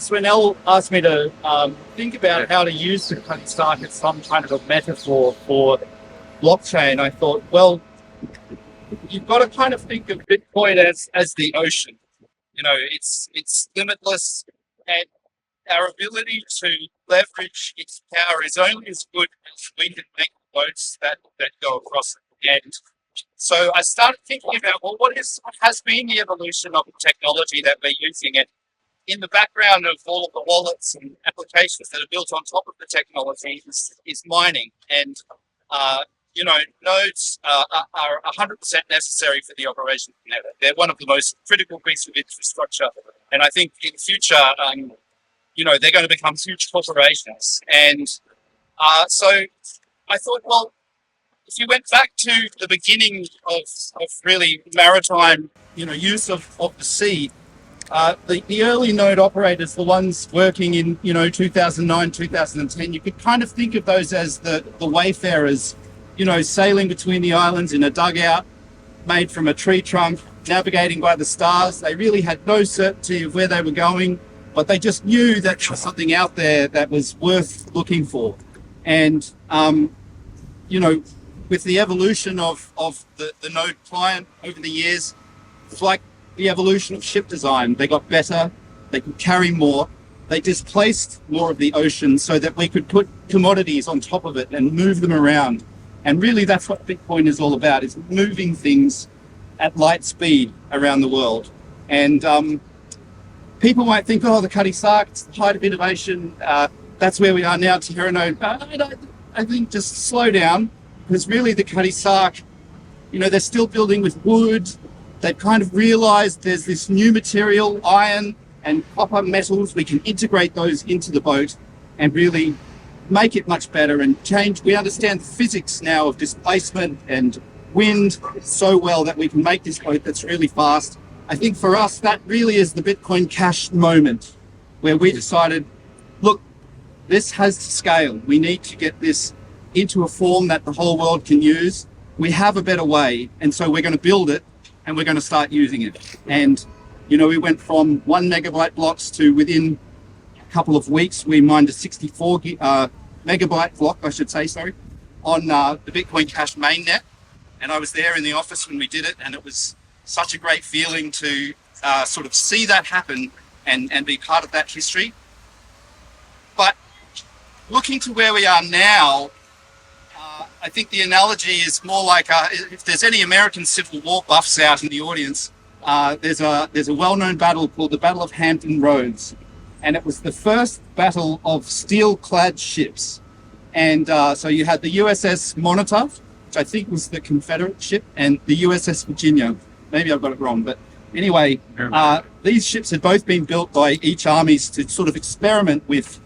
when Elle asked me to think about how to use the Cutty Sark as some kind of a metaphor for blockchain, I thought, well, you've got to kind of think of Bitcoin as the ocean. You know, it's limitless, and our ability to leverage its power is only as good as we can make boats that go across it. And so I started thinking about, well, what has been the evolution of the technology that we're using? And in the background of all of the wallets and applications that are built on top of the technology is mining. And, nodes are 100% necessary for the operation of the network. They're one of the most critical pieces of infrastructure. And I think in the future, they're going to become huge corporations. And so I thought, well, if you went back to the beginning of really maritime, use of the sea, the early node operators, the ones working in, 2009, 2010, you could kind of think of those as the wayfarers, sailing between the islands in a dugout made from a tree trunk, navigating by the stars. They really had no certainty of where they were going, but they just knew that there was something out there that was worth looking for. And, with the evolution of the node client over the years, it's like the evolution of ship design. They got better, they could carry more, they displaced more of the ocean so that we could put commodities on top of it and move them around. And really that's what Bitcoin is all about, is moving things at light speed around the world. And people might think, oh, the Cutty Sark, it's the height of innovation, that's where we are now, Teranode. I think just slow down, because really the Cutty Sark, they're still building with wood. They've kind of realized there's this new material, iron and copper metals. We can integrate those into the boat and really make it much better and change. We understand the physics now of displacement and wind so well that we can make this boat that's really fast. I think for us, that really is the Bitcoin Cash moment, where we decided, look, this has to scale. We need to get this into a form that the whole world can use. We have a better way, and so we're going to build it and we're going to start using it. And we went from 1 megabyte blocks to, within a couple of weeks, we mined a 64 megabyte block, on the Bitcoin Cash mainnet. And I was there in the office when we did it, and it was such a great feeling to sort of see that happen and be part of that history. But looking to where we are now, I think the analogy is more like, if there's any American Civil War buffs out in the audience, there's a well-known battle called the Battle of Hampton Roads. And it was the first battle of steel-clad ships. And so you had the USS Monitor, which I think was the Confederate ship, and the USS Virginia. Maybe I've got it wrong, but anyway, these ships had both been built by each armies to sort of experiment with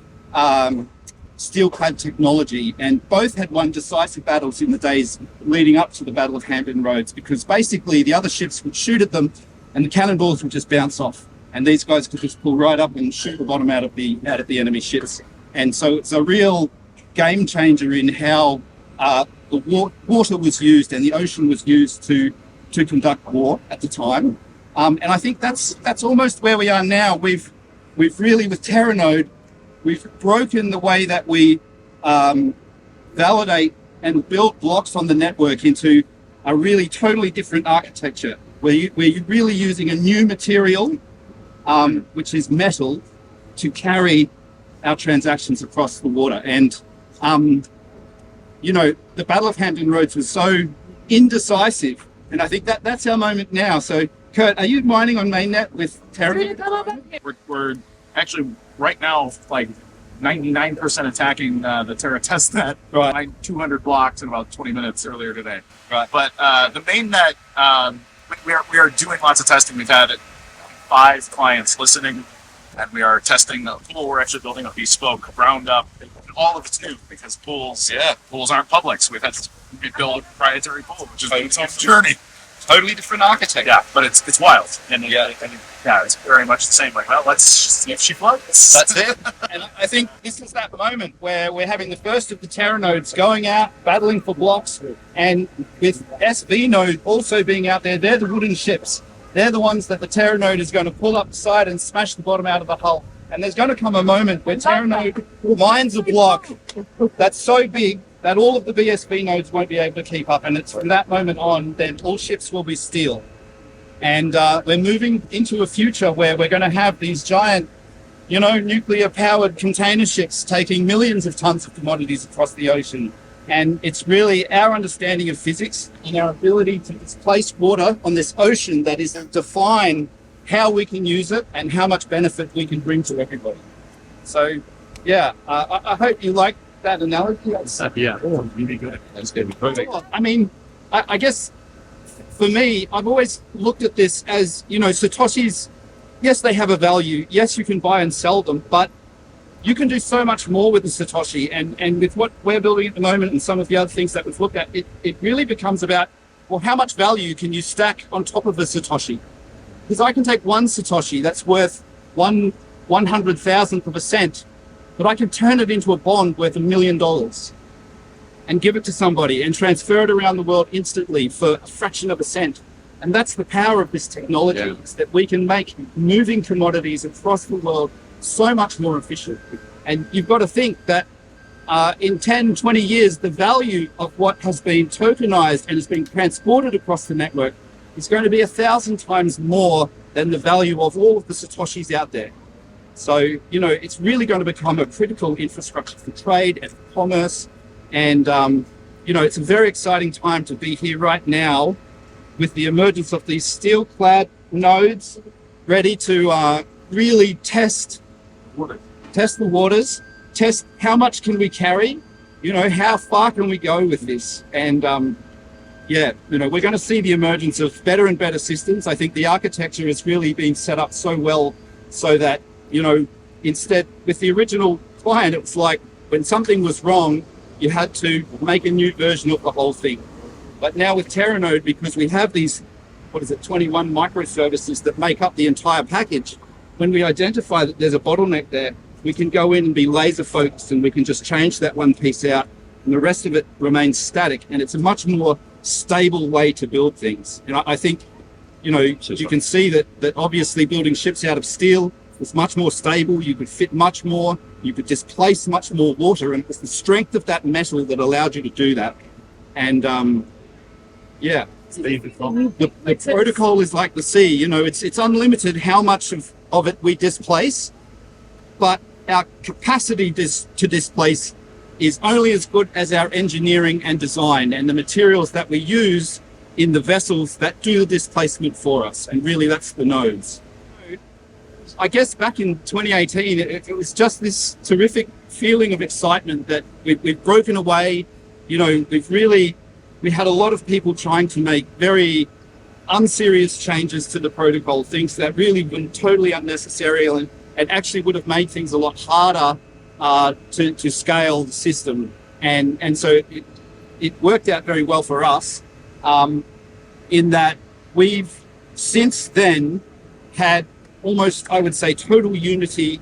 steel-clad technology, and both had won decisive battles in the days leading up to the Battle of Hampton Roads, because basically the other ships would shoot at them and the cannonballs would just bounce off, and these guys could just pull right up and shoot the bottom out of the enemy ships. And so it's a real game changer in how the water was used and the ocean was used to conduct war at the time. And I think that's almost where we are now. We've really, with Teranode, we've broken the way that we validate and build blocks on the network into a really totally different architecture, where you're really using a new material, which is metal, to carry our transactions across the water. And, the Battle of Hampton Roads was so indecisive, and I think that's our moment now. So, Kurt, are you mining on Mainnet with Teranode? We're actually right now like 99% attacking the Terra testnet. Right. Mined 200 blocks in about 20 minutes earlier today. Right. But the mainnet, we are doing lots of testing. We've had 5 clients listening, and we are testing the pool. We're actually building a bespoke ground up. All of it's new because pools aren't public. So we've had to build a proprietary pool, which is a tough journey. Totally different architecture. Yeah, but it's wild. And it's very much the same. Like, well, let's see if she floats. That's it. And I think this is that moment where we're having the first of the Teranodes going out, battling for blocks, and with SV node also being out there. They're the wooden ships. They're the ones that the Teranode is going to pull up the side and smash the bottom out of the hull. And there's going to come a moment where Teranode mines a block that's so big that all of the BSV nodes won't be able to keep up. And it's from that moment on, then all ships will be steel. And we're moving into a future where we're going to have these giant, nuclear-powered container ships taking millions of tons of commodities across the ocean. And it's really our understanding of physics and our ability to displace water on this ocean that is to define how we can use it and how much benefit we can bring to everybody. So, I hope you like that analogy. Really good. That's going to be perfect. I mean, I guess for me, I've always looked at this as, Satoshis, yes, they have a value. Yes, you can buy and sell them, but you can do so much more with the Satoshi. And with what we're building at the moment and some of the other things that we've looked at, it really becomes about, well, how much value can you stack on top of a Satoshi? Because I can take one Satoshi that's worth 1/100,000th of a cent, but I can turn it into a bond worth $1 million and give it to somebody and transfer it around the world instantly for a fraction of a cent. And that's the power of this technology, is that we can make moving commodities across the world so much more efficient. And you've got to think that in 10, 20 years, the value of what has been tokenized and is being transported across the network is going to be 1,000 times more than the value of all of the Satoshis out there. So, it's really going to become a critical infrastructure for trade and for commerce. And, it's a very exciting time to be here right now with the emergence of these steel-clad nodes ready to really test the waters, test how much can we carry, how far can we go with this. And, we're going to see the emergence of better and better systems. I think the architecture has really been set up so well so that, instead with the original client, it was like when something was wrong, you had to make a new version of the whole thing. But now with Teranode, because we have these, 21 microservices that make up the entire package, when we identify that there's a bottleneck there, we can go in and be laser focused and we can just change that one piece out and the rest of it remains static. And it's a much more stable way to build things. And I think, you can see that obviously building ships out of steel was much more stable. You could fit much more, you could displace much more water. And it was the strength of that metal that allowed you to do that. And the protocol is like the sea, it's unlimited how much of it we displace, but our capacity to displace is only as good as our engineering and design and the materials that we use in the vessels that do the displacement for us. And really that's the nodes. I guess back in 2018, it was just this terrific feeling of excitement that we've broken away. We had a lot of people trying to make very unserious changes to the protocol, things that really were totally unnecessary and actually would have made things a lot harder to scale the system. And so it worked out very well for us in that we've since then had almost, I would say, total unity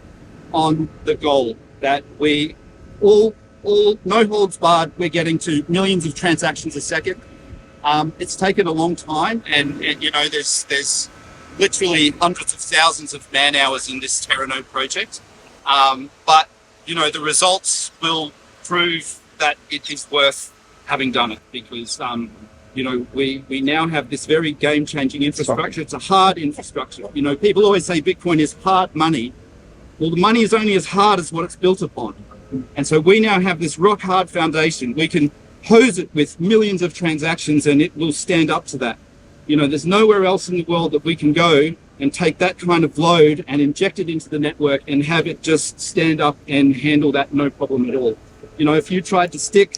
on the goal that we all no holds barred, we're getting to millions of transactions a second. It's taken a long time and there's literally hundreds of thousands of man hours in this Teranode project. But the results will prove that it is worth having done it because we now have this very game-changing infrastructure. It's a hard infrastructure. People always say Bitcoin is hard money. Well, the money is only as hard as what it's built upon. And so we now have this rock-hard foundation. We can hose it with millions of transactions and it will stand up to that. There's nowhere else in the world that we can go and take that kind of load and inject it into the network and have it just stand up and handle that no problem at all. If you tried to stick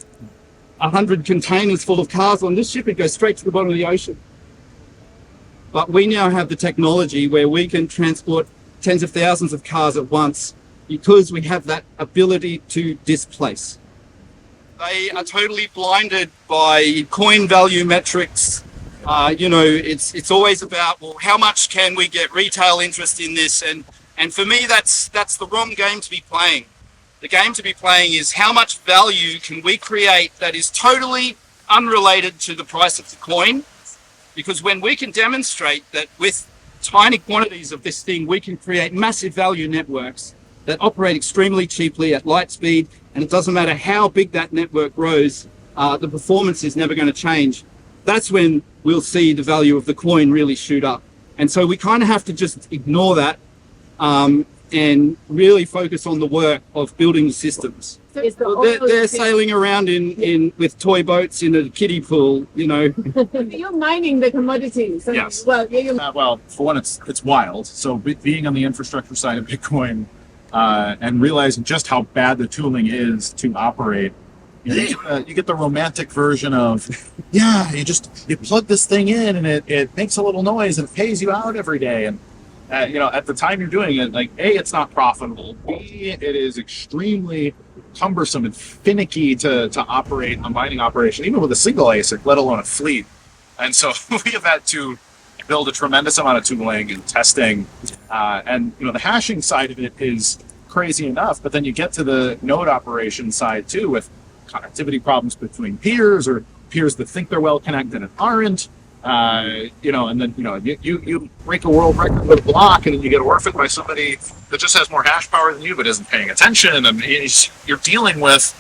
100 containers full of cars on this ship, it'd go straight to the bottom of the ocean. But we now have the technology where we can transport tens of thousands of cars at once because we have that ability to displace. They are totally blinded by coin value metrics. It's always about, well, how much can we get retail interest in this? And for me, that's the wrong game to be playing. The game to be playing is how much value can we create that is totally unrelated to the price of the coin? Because when we can demonstrate that with tiny quantities of this thing, we can create massive value networks, that operate extremely cheaply at light speed, and it doesn't matter how big that network grows, the performance is never going to change. That's when we'll see the value of the coin really shoot up. And so we kind of have to just ignore that and really focus on the work of building the systems. They're sailing around in with toy boats in a kiddie pool, you know. You're mining the commodities. Yes. Well, Well, for one, it's wild. So being on the infrastructure side of Bitcoin and realizing just how bad the tooling is to operate, you get the romantic version of, yeah, you plug this thing in and it makes a little noise and it pays you out every day. And at the time you're doing it, like, A, it's not profitable. B, it is extremely cumbersome and finicky to operate a mining operation, even with a single ASIC, let alone a fleet. And so we have had to build a tremendous amount of tooling and testing. And the hashing side of it is crazy enough, but then you get to the node operation side too, with connectivity problems between peers or peers that think they're well connected and aren't. And then you break a world record with a block, and then you get orphaned by somebody that just has more hash power than you but isn't paying attention, and you're dealing with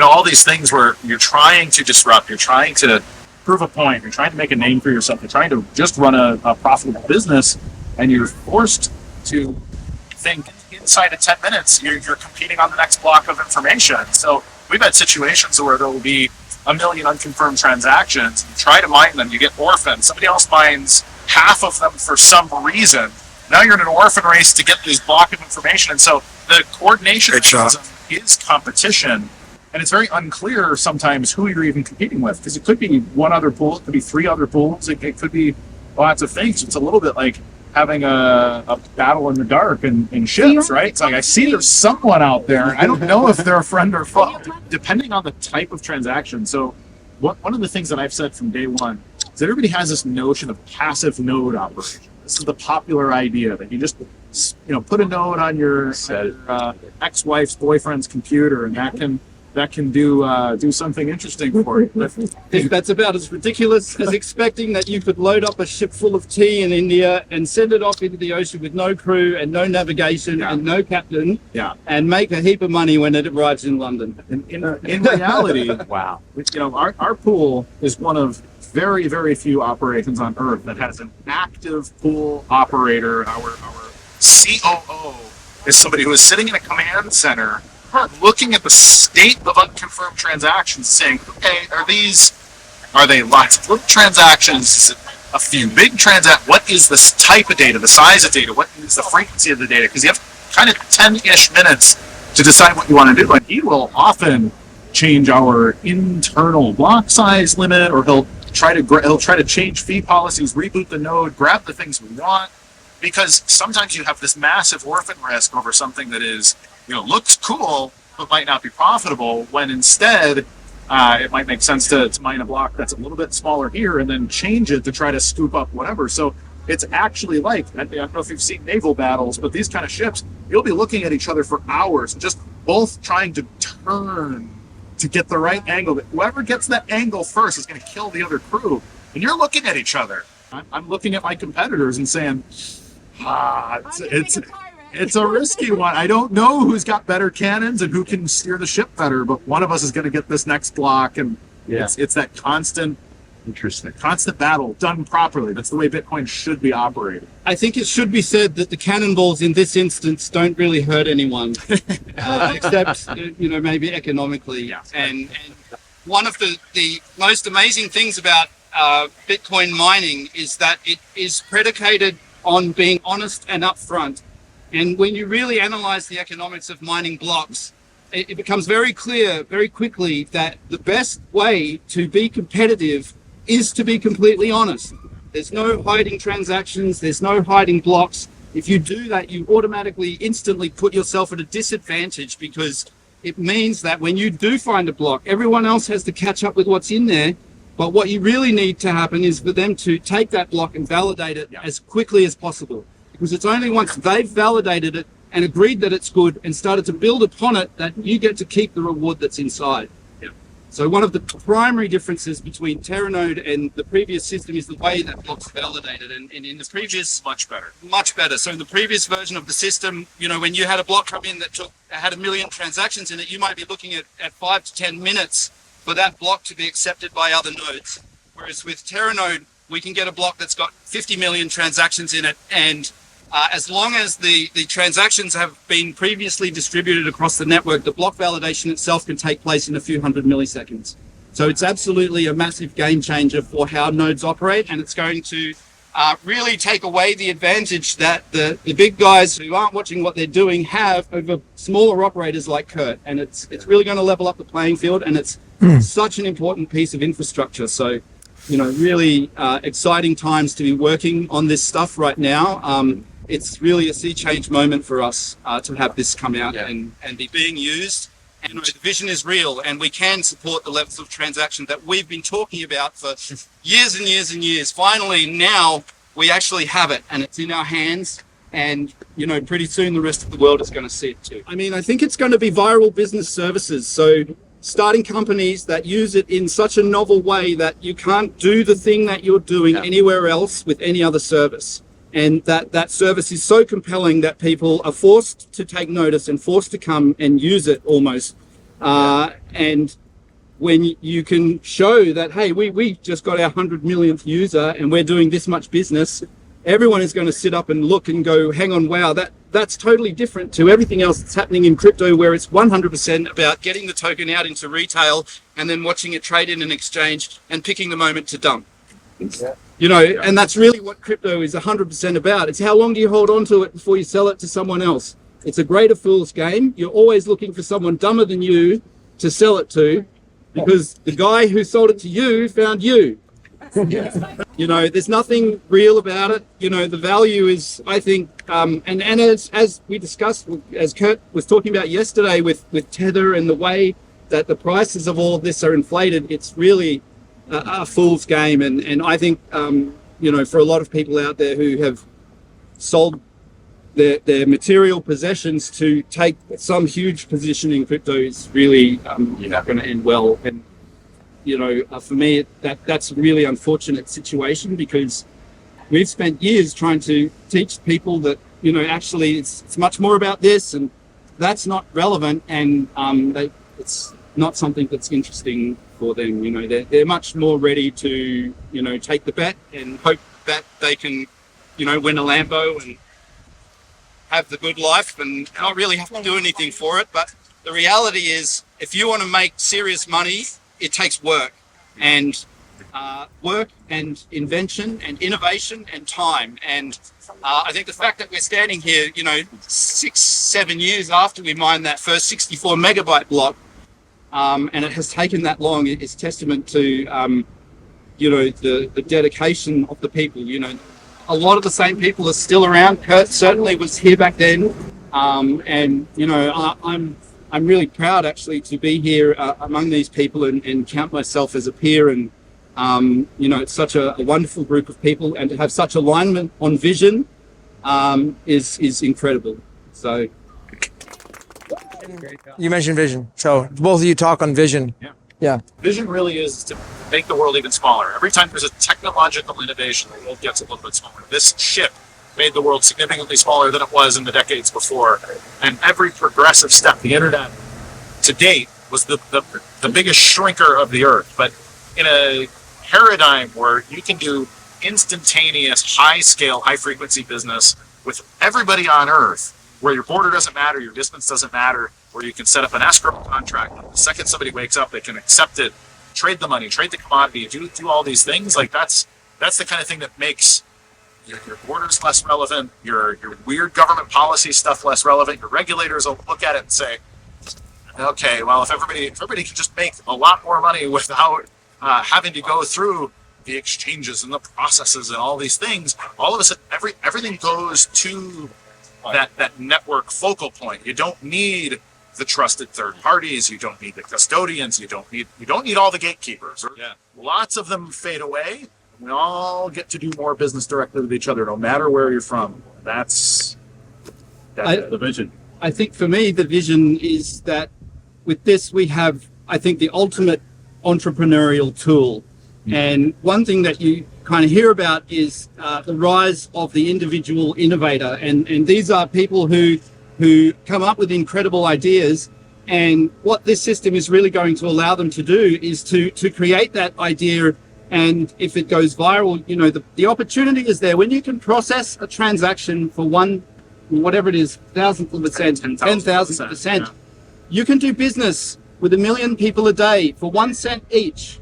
all these things where you're trying to disrupt, you're trying to prove a point, you're trying to make a name for yourself, you're trying to just run a profitable business, and you're forced to think inside of 10 minutes you're competing on the next block of information. So we've had situations where there will be a million unconfirmed transactions. You try to mine them, you get orphaned. Somebody else mines half of them for some reason. Now you're in an orphan race to get this block of information. And so the coordination mechanism is competition. And it's very unclear sometimes who you're even competing with, because it could be one other pool, it could be three other pools, it could be lots of things. It's a little bit like having a battle in the dark in ships, right? It's like, I see there's someone out there, and I don't know if they're a friend or foe, depending on the type of transaction. So one of the things that I've said from day one is that everybody has this notion of passive node operation. This is the popular idea that you just put a node on your ex-wife's boyfriend's computer, and that can do something interesting for you. That's about as ridiculous as expecting that you could load up a ship full of tea in India and send it off into the ocean with no crew and no navigation and no captain, and make a heap of money when it arrives in London. In reality, wow, our pool is one of very, very few operations on Earth that has an active pool operator. Our COO is somebody who is sitting in a command center looking at the state of unconfirmed transactions, saying, okay, are they lots of little transactions? Is it a few big transactions? What is this type of data, the size of data? What is the frequency of the data? Because you have kind of 10-ish minutes to decide what you want to do. And he will often change our internal block size limit, or he'll try to change fee policies, reboot the node, grab the things we want, because sometimes you have this massive orphan risk over something that is, looks cool, but might not be profitable, when instead it might make sense to mine a block that's a little bit smaller here and then change it to try to scoop up whatever. So it's actually like, I don't know if you've seen naval battles, but these kind of ships, you'll be looking at each other for hours, just both trying to turn to get the right angle. Whoever gets that angle first is going to kill the other crew. And you're looking at each other. I'm looking at my competitors and saying, it's a risky one. I don't know who's got better cannons and who can steer the ship better, but one of us is going to get this next block, and it's that constant battle done properly. That's the way Bitcoin should be operated. I think it should be said that the cannonballs in this instance don't really hurt anyone, except maybe economically. Yeah. And one of the most amazing things about Bitcoin mining is that it is predicated on being honest and upfront. And when you really analyze the economics of mining blocks, it becomes very clear very quickly that the best way to be competitive is to be completely honest. There's no hiding transactions, there's no hiding blocks. If you do that, you automatically, instantly put yourself at a disadvantage, because it means that when you do find a block, everyone else has to catch up with what's in there. But what you really need to happen is for them to take that block and validate it as quickly as possible. Because it's only once they've validated it and agreed that it's good and started to build upon it that you get to keep the reward that's inside. So one of the primary differences between Teranode and the previous system is the way that blocks validated. And in the previous, Much better. much better. So in the previous version of the system, you know, when you had a block come in that had 1 million transactions in it, you might be looking at 5 to 10 minutes for that block to be accepted by other nodes. Whereas with Teranode, we can get a block that's got 50 million transactions in it, and as long as the transactions have been previously distributed across the network, the block validation itself can take place in a few hundred milliseconds. So it's absolutely a massive game changer for how nodes operate, and it's going to really take away the advantage that the big guys who aren't watching what they're doing have over smaller operators like Kurt. And it's really going to level up the playing field, and it's such an important piece of infrastructure. So, you know, really exciting times to be working on this stuff right now. It's really a sea change moment for us to have this come out and be being used. And, you know, the vision is real, and we can support the levels of transaction that we've been talking about for years and years and years. Finally, now we actually have it, and it's in our hands. And, you know, pretty soon the rest of the world is going to see it too. I mean, I think it's going to be viral business services. So starting companies that use it in such a novel way that you can't do the thing that you're doing anywhere else with any other service. And that service is so compelling that people are forced to take notice and forced to come and use it almost. And when you can show that, hey, we just got our 100 millionth user and we're doing this much business, everyone is going to sit up and look and go, hang on, wow, that's totally different to everything else that's happening in crypto, where it's 100% about getting the token out into retail and then watching it trade in an exchange and picking the moment to dump. You know, and that's really what crypto is 100% about. It's how long do you hold on to it before you sell it to someone else. It's a greater fool's game. You're always looking for someone dumber than you to sell it to, because the guy who sold it to you found you. You know, there's nothing real about it. You know, the value is, I think, and as we discussed, as Kurt was talking about yesterday with Tether and the way that the prices of all of this are inflated, it's really a fool's game. And I think, you know, for a lot of people out there who have sold their material possessions to take some huge position in crypto is really not going to end well. And, you know, for me, that's a really unfortunate situation, because we've spent years trying to teach people that, you know, actually it's much more about this, and that's not relevant, and it's not something that's interesting for them. You know, they're much more ready to, you know, take the bet and hope that they can, you know, win a Lambo and have the good life and not really have to do anything for it. But the reality is, if you want to make serious money, it takes work and invention and innovation and time. And I think the fact that we're standing here, you know, 6-7 years after we mined that first 64 megabyte block, and it has taken that long, is testament to, you know, the dedication of the people. You know, a lot of the same people are still around. Kurt certainly was here back then, and you know, I'm really proud actually to be here among these people and count myself as a peer. And you know, it's such a wonderful group of people, and to have such alignment on vision is incredible. So. You mentioned vision, so both of you talk on vision. Yeah. Vision really is to make the world even smaller. Every time there's a technological innovation, the world gets a little bit smaller. This ship made the world significantly smaller than it was in the decades before. And every progressive step, the internet to date was the biggest shrinker of the earth. But in a paradigm where you can do instantaneous, high-scale, high-frequency business with everybody on earth, where your border doesn't matter, your distance doesn't matter, where you can set up an escrow contract. The second somebody wakes up, they can accept it, trade the money, trade the commodity, do all these things. Like that's the kind of thing that makes your borders less relevant, your weird government policy stuff less relevant. Your regulators will look at it and say, okay, well, if everybody can just make a lot more money without having to go through the exchanges and the processes and all these things, all of a sudden everything goes to that network focal point. You don't need the trusted third parties. You don't need the custodians. You don't need all the gatekeepers. Lots of them fade away. We all get to do more business directly with each other, no matter where you're from. That's the vision. I think for me, the vision is that with this, we have, I think, the ultimate entrepreneurial tool. And one thing that you kind of hear about is the rise of the individual innovator. And these are people who come up with incredible ideas. And what this system is really going to allow them to do is to create that idea. And if it goes viral, you know, the opportunity is there. When you can process a transaction for one, whatever it is, 10,000%, 10,000%, you can do business with 1 million people a day for 1 cent each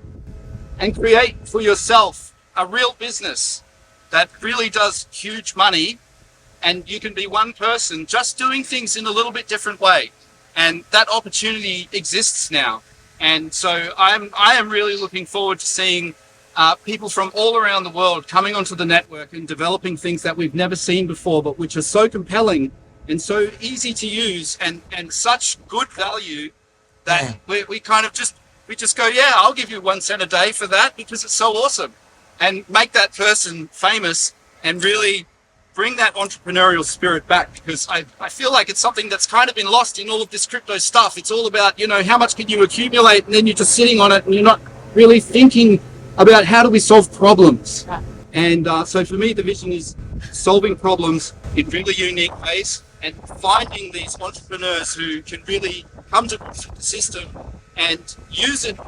and create for yourself a real business that really does huge money. And you can be one person just doing things in a little bit different way. And that opportunity exists now. And so I am really looking forward to seeing people from all around the world coming onto the network and developing things that we've never seen before, but which are so compelling and so easy to use and such good value that we kind of just go, yeah, I'll give you 1 cent a day for that because it's so awesome, and make that person famous and really bring that entrepreneurial spirit back, because I feel like it's something that's kind of been lost in all of this crypto stuff. It's all about, you know, how much can you accumulate, and then you're just sitting on it and you're not really thinking about how do we solve problems. And so for me, the vision is solving problems in really unique ways and finding these entrepreneurs who can really come to the system and use it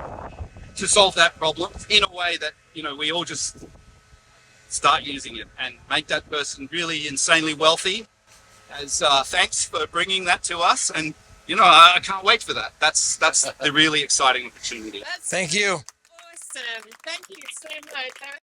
to solve that problem in a way that, you know, we all just start using it and make that person really insanely wealthy. As thanks for bringing that to us, and you know, I can't wait for that. That's the really exciting opportunity. Thank you. Awesome. Thank you so much.